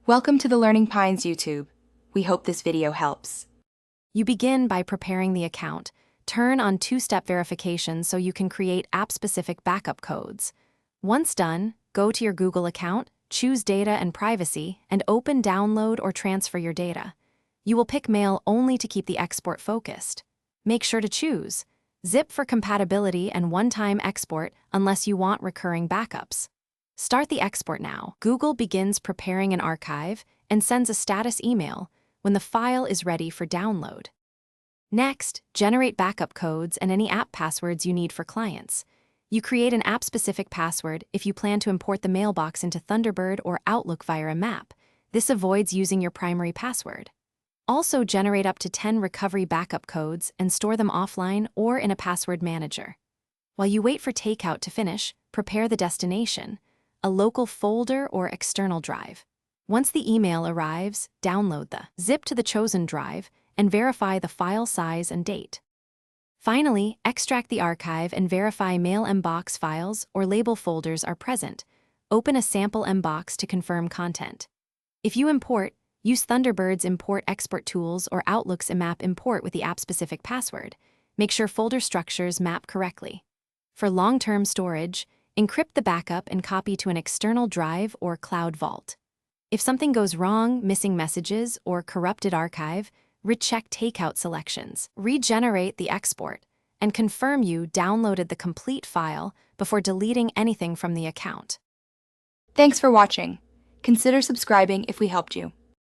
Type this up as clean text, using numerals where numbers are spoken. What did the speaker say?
Welcome to the Learning Pines YouTube. We hope this video helps. You begin by preparing the account. Turn on two-step verification so you can create app-specific backup codes. Once done, go to your Google account, choose Data and Privacy, and open Download or Transfer your data. You will pick Mail only to keep the export focused. Make sure to choose Zip for compatibility and one-time export unless you want recurring backups. Start the export now. Google begins preparing an archive and sends a status email when the file is ready for download. Next, generate backup codes and any app passwords you need for clients. You create an app-specific password if you plan to import the mailbox into Thunderbird or Outlook via a map. This avoids using your primary password. Also, generate up to 10 recovery backup codes and store them offline or in a password manager. While you wait for Takeout to finish, prepare the destination, a local folder or external drive. Once the email arrives, download the zip to the chosen drive and verify the file size and date. Finally, extract the archive and verify Mail Mbox files or label folders are present. Open a sample Mbox to confirm content. If you import, use Thunderbird's import-export tools or Outlook's IMAP import with the app-specific password. Make sure folder structures map correctly. For long-term storage, encrypt the backup and copy to an external drive or cloud vault. If something goes wrong, missing messages, or corrupted archive, recheck Takeout selections. Regenerate the export and confirm you downloaded the complete file before deleting anything from the account. Thanks for watching. Consider subscribing if we helped you.